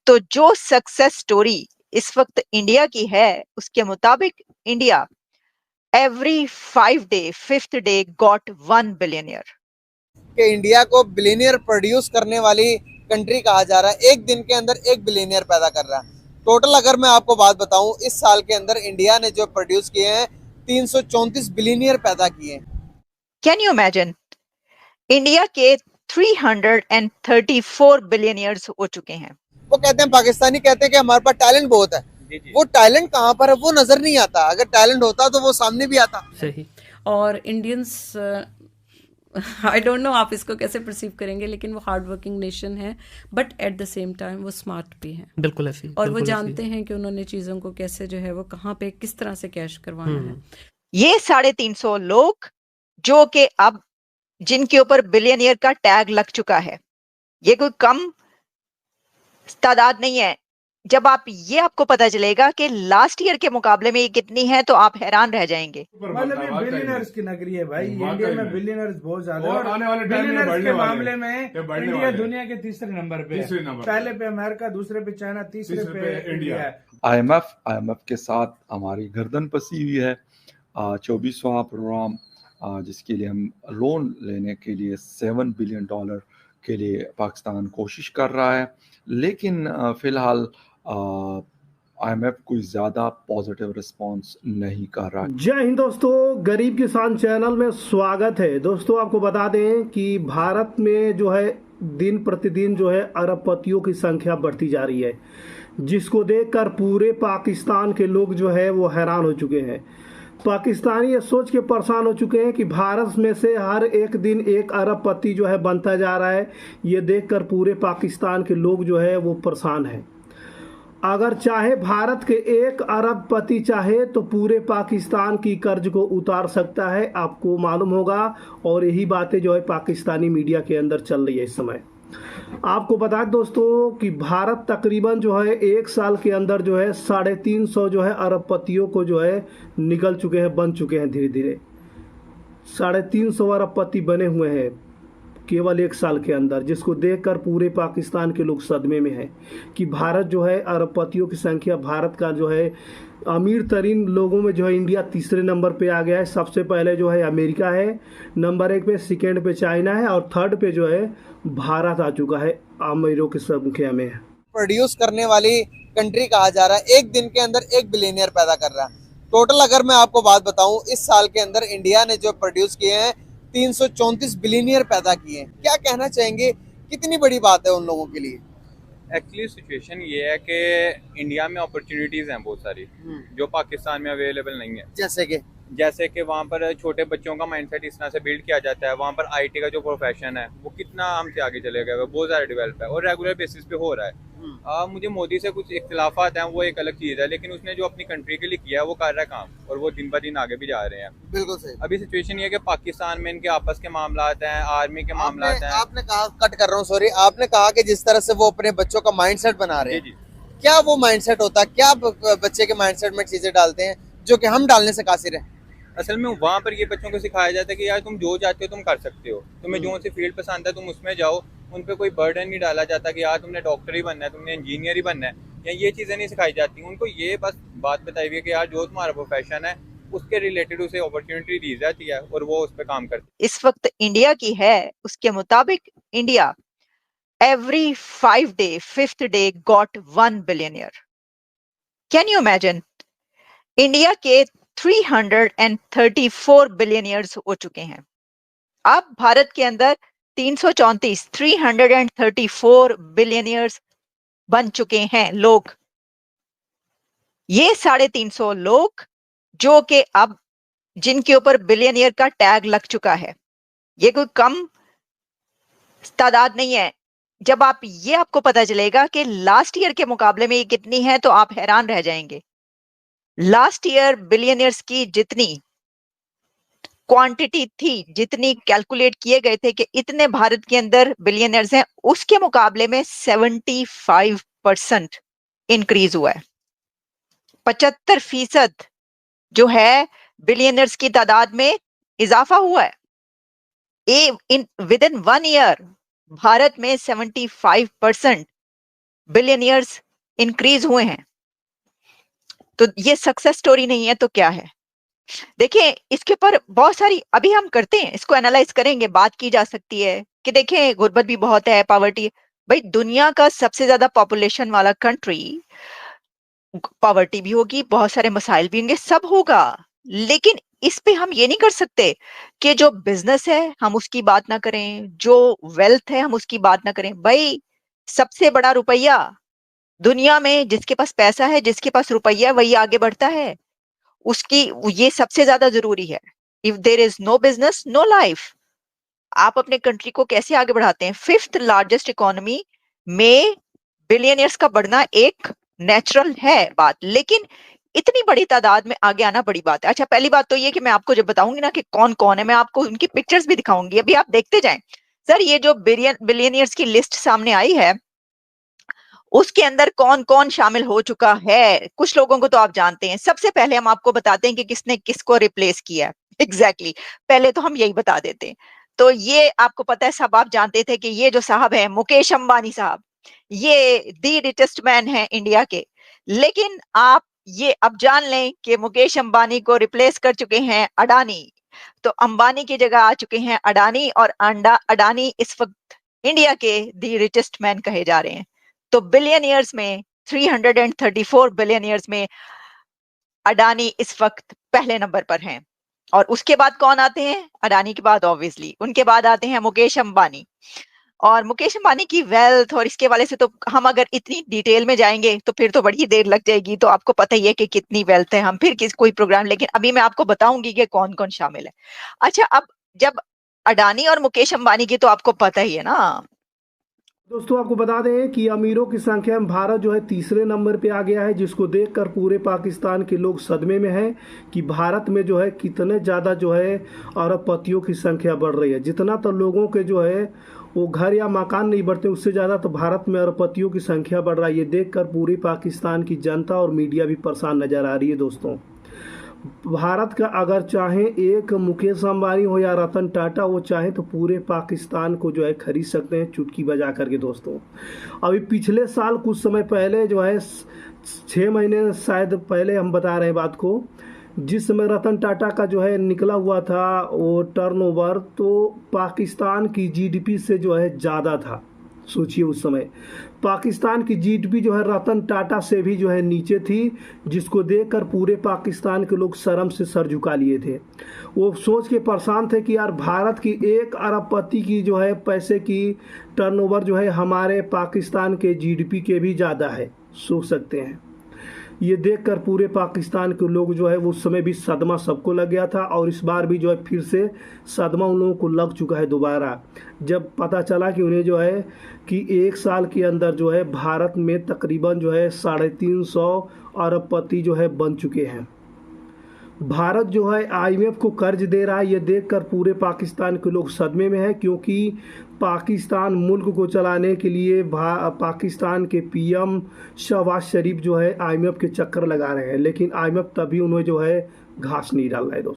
तो जो success story इस वक्त इंडिया की है, उसके मुताबिक India every 5 day 5th day got 1 billionaire. कि इंडिया को बिलियनियर प्रोड्यूस करने वाली कंट्री कहा जा रहा है। एक दिन के अंदर एक बिलियनियर पैदा कर रहा है। टोटल अगर मैं आपको बात बताऊं, इस साल के अंदर इंडिया ने जो प्रोड्यूस किए हैं 334 बिलियनियर पैदा किए हैं। कैन यू इमेजिन, इंडिया के 334 बिलियनियर्स हो चुके हैं। वो कहते हैं, पाकिस्तानी कहते हैं कि हमारे पास टैलेंट बहुत है। वो टैलेंट कहाँ पर है वो नजर नहीं आता। अगर टैलेंट होता तो वो सामने भी आता। सही। और इंडियंस आई डोंट नो आप इसको कैसे परसीव करेंगे, लेकिन वो हार्ड वर्किंग नेशन है, but at the same time वो स्मार्ट भी हैं। बिल्कुल ऐसी। और वो जानते हैं कि उन्होंने चीज़ों को कैसे जो है वो कहाँ पे किस तरह से कैश करवाना है। ये 350 लोग जो कि अब जिनके ऊपर बिलियनियर का टैग लग चुका है, ये कोई कम तादाद नहीं है। जब आपको पता चलेगा कि लास्ट ईयर के मुकाबले में ये कितनी है, तो आप हैरान रह जाएंगे। मतलब ये बिलियनर्स की नगरी है भाई। इंडिया में बिलियनर्स बहुत ज्यादा और आने वाले टाइम में बिलियनर्स के बढ़ने मामले में वाले। इंडिया दुनिया के तीसरे नंबर पे है। पहले पे अमेरिका, दूसरे पे चाइना, तीसरे पे इंडिया है। IMF के साथ हमारी गर्दन पसी हुई है। 24वां प्रोग्राम जिसके लिए हम लोन लेने के लिए $7 बिलियन के लिए पाकिस्तान कोशिश कर रहा है, लेकिन फिलहाल IMF कोई ज़्यादा पॉजिटिव रिस्पांस नहीं कर रहा है। जय हिंद दोस्तों, गरीब किसान चैनल में स्वागत है। दोस्तों आपको बता दें कि भारत में जो है दिन प्रतिदिन जो है अरबपतियों की संख्या बढ़ती जा रही है, जिसको देखकर पूरे पाकिस्तान के लोग जो है वो हैरान हो चुके हैं। पाकिस्तानी ये सोच के परेशान हो चुके हैं कि भारत में से हर एक दिन एक अरबपति जो है बनता जा रहा है। ये देखकर पूरे पाकिस्तान के लोग जो है वो परेशान हैं। अगर चाहे भारत के एक अरबपति चाहे तो पूरे पाकिस्तान की कर्ज को उतार सकता है, आपको मालूम होगा। और यही बातें जो है पाकिस्तानी मीडिया के अंदर चल रही है इस समय। आपको बता दें दोस्तों कि भारत तकरीबन जो है एक साल के अंदर जो है 350 जो है अरबपतियों को जो है निकल चुके हैं, बन चुके हैं। धीरे धीरे 350 अरबपति बने हुए हैं केवल एक साल के अंदर, जिसको देखकर पूरे पाकिस्तान के लोग सदमे में हैं कि भारत जो है अरबपतियों की संख्या, भारत का जो है अमीर तरीन लोगों में जो है इंडिया तीसरे नंबर पे आ गया है। सबसे पहले जो है अमेरिका है नंबर 1 पे, सेकेंड पे चाइना है और थर्ड पे जो है भारत आ चुका है अमीरों की संख्या में। प्रोड्यूस करने वाली कंट्री कहा जा रहा है। एक दिन के अंदर एक बिलियनियर पैदा कर रहा है। टोटल अगर मैं आपको बात बताऊं, इस साल के अंदर इंडिया ने जो प्रोड्यूस किए हैं 334 बिलियनियर पैदा किए हैं। क्या कहना चाहेंगे, कितनी बड़ी बात है उन लोगों के लिए? एक्चुअली सिचुएशन ये है कि इंडिया में अपॉर्चुनिटीज हैं बहुत सारी जो पाकिस्तान में अवेलेबल नहीं है। जैसे कि वहाँ पर छोटे बच्चों का माइंडसेट इस तरह से बिल्ड किया जाता है। वहाँ पर आईटी का जो प्रोफेशन है वो कितना हमसे आगे चले गया है, बहुत ज़्यादा डेवलप है और रेगुलर बेसिस पे हो रहा है। मुझे मोदी से कुछ इख्तिलाफात हैं, वो एक अलग चीज़ है, लेकिन उसने जो अपनी कंट्री के लिए किया है वो कर रहा है काम, और वो दिन ब दिन आगे भी जा रहे हैं। बिल्कुल सही। अभी सिचुएशन ये है कि पाकिस्तान में इनके आपस के मामलात हैं, आर्मी के मामलात हैं। आपने कहा, कट कर रहा हूँ सॉरी, आपने कहा कि जिस तरह से वो अपने बच्चों का माइंडसेट बना रहे हैं, क्या वो माइंडसेट होता है? क्या बच्चे के माइंडसेट में चीजें डालते हैं जो कि हम डालने से कासिर है? असल में वहाँ पर ये बच्चों को सिखाया जाता है कि यार तुम जो चाहते हो तुम कर सकते हो, तुम्हें जो सी फील्ड पसंद है तुम उसमें जाओ। उन पे कोई बर्डन नहीं डाला जाता कि यार तुमने डॉक्टर ही बनना है, तुमने इंजीनियर ही बनना है, या ये चीज़ें नहीं सिखाई जाती। उनको ये बस बात बताई हुई है कि यार जो तुम्हारा प्रोफेशन है उसके रिलेटेड उसे अपॉर्चुनिटी दी जाती है और वो उस पर काम करती है। इस वक्त इंडिया की है, उसके मुताबिक India every 5 day 5th day got 1 billionaire. Can you imagine, India के 334 बिलियनियर्स हो चुके हैं। अब भारत के अंदर 334 बिलियनियर्स बन चुके हैं लोग। ये 350 लोग जो कि अब जिनके ऊपर बिलियनियर का टैग लग चुका है, ये कोई कम तादाद नहीं है। जब आपको पता चलेगा कि लास्ट ईयर के मुकाबले में ये कितनी है, तो आप हैरान रह जाएंगे। लास्ट ईयर बिलियनियर्स की जितनी क्वांटिटी थी, जितनी कैलकुलेट किए गए थे कि इतने भारत के अंदर बिलियनियर्स हैं, उसके मुकाबले में 75% इंक्रीज हुआ है। 75% जो है बिलियनियर्स की तादाद में इजाफा हुआ है। विद इन 1 ईयर भारत में 75% बिलियनियर्स इंक्रीज हुए हैं। तो ये सक्सेस स्टोरी नहीं है तो क्या है? देखिए, इसके ऊपर बहुत सारी अभी हम करते हैं, इसको एनालाइज करेंगे, बात की जा सकती है कि देखें गुर्बत भी बहुत है, पॉवर्टी। भाई दुनिया का सबसे ज्यादा पॉपुलेशन वाला कंट्री, पॉवर्टी भी होगी, बहुत सारे मसाइल भी होंगे, सब होगा। लेकिन इस पे हम ये नहीं कर सकते कि जो बिजनेस है हम उसकी बात ना करें, जो वेल्थ है हम उसकी बात ना करें। भाई सबसे बड़ा रुपया दुनिया में, जिसके पास पैसा है, जिसके पास रुपया है, वही आगे बढ़ता है। उसकी ये सबसे ज्यादा जरूरी है। If there is no business no life. आप अपने कंट्री को कैसे आगे बढ़ाते हैं? फिफ्थ लार्जेस्ट इकोनॉमी में बिलियनियर्स का बढ़ना एक नेचुरल है बात, लेकिन इतनी बड़ी तादाद में आगे आना बड़ी बात है। अच्छा, पहली बात तो ये कि मैं आपको जब बताऊंगी ना कि कौन कौन है, मैं आपको उनकी पिक्चर्स भी दिखाऊंगी, अभी आप देखते जाएं। सर ये जो बिलियनियर्स की लिस्ट सामने आई है, उसके अंदर कौन कौन शामिल हो चुका है। कुछ लोगों को तो आप जानते हैं। सबसे पहले हम आपको बताते हैं कि किसने किसको रिप्लेस किया है। एग्जैक्टली पहले तो हम यही बता देते हैं। तो ये आपको पता है, सब आप जानते थे कि ये जो साहब है मुकेश अंबानी साहब, ये दी रिचेस्ट मैन है इंडिया के। लेकिन आप ये अब जान लें कि मुकेश अंबानी को रिप्लेस कर चुके हैं अडानी। तो अंबानी की जगह आ चुके हैं अडानी, और अडानी इस वक्त इंडिया के दी रिचेस्ट मैन कहे जा रहे हैं। तो बिलियनियर्स में 334 बिलियनियर्स में अडानी इस वक्त पहले नंबर पर हैं। और उसके बाद कौन आते हैं? अडानी के बाद ऑब्वियसली उनके बाद आते हैं मुकेश अंबानी। और मुकेश अंबानी की वेल्थ और इसके वाले से तो हम अगर इतनी डिटेल में जाएंगे तो फिर तो बड़ी देर लग जाएगी। तो आपको पता ही है कि कितनी वेल्थ है, हम फिर कोई प्रोग्राम, लेकिन अभी मैं आपको बताऊंगी कि कौन कौन शामिल है। अच्छा, अब जब अडानी और मुकेश अंबानी की तो आपको पता ही है ना। दोस्तों आपको बता दें कि अमीरों की संख्या में भारत जो है तीसरे नंबर पे आ गया है, जिसको देखकर पूरे पाकिस्तान के लोग सदमे में हैं कि भारत में जो है कितने ज़्यादा जो है अरबपतियों की संख्या बढ़ रही है। जितना तो लोगों के जो है वो घर या मकान नहीं बढ़ते, उससे ज़्यादा तो भारत में अरबपतियों की संख्या बढ़ रहा है। ये देखकर पूरी पाकिस्तान की जनता और मीडिया भी परेशान नज़र आ रही है। दोस्तों भारत का अगर चाहे एक मुकेश अंबानी हो या रतन टाटा, वो चाहे तो पूरे पाकिस्तान को जो है खरीद सकते हैं चुटकी बजा करके। दोस्तों अभी पिछले साल कुछ समय पहले जो है 6 महीने शायद पहले हम बता रहे हैं बात को, जिस समय रतन टाटा का जो है निकला हुआ था वो टर्नओवर, तो पाकिस्तान की जीडीपी से जो है ज़्यादा था। सोचिए उस समय पाकिस्तान की जीडीपी जो है रतन टाटा से भी जो है नीचे थी, जिसको देखकर पूरे पाकिस्तान के लोग शर्म से सर झुका लिए थे। वो सोच के परेशान थे कि यार भारत की 1 अरबपति की जो है पैसे की टर्नओवर जो है हमारे पाकिस्तान के जीडीपी के भी ज़्यादा है। सोच सकते हैं। ये देखकर पूरे पाकिस्तान के लोग जो है उस समय भी सदमा सबको लग गया था, और इस बार भी जो है फिर से सदमा उन लोगों को लग चुका है दोबारा, जब पता चला कि उन्हें जो है कि 1 साल के अंदर जो है भारत में तकरीबन जो है 350 अरबपति जो है बन चुके हैं। भारत जो है आईएमएफ को कर्ज दे रहा है। ये देखकर पूरे पाकिस्तान के लोग सदमे में हैं, क्योंकि पाकिस्तान मुल्क को चलाने के लिए पाकिस्तान के पीएम शहबाज शरीफ जो है आईएमएफ के चक्कर लगा रहे हैं, लेकिन आईएमएफ तभी उन्हें जो है घास नहीं डाल रहा है। दोस्तों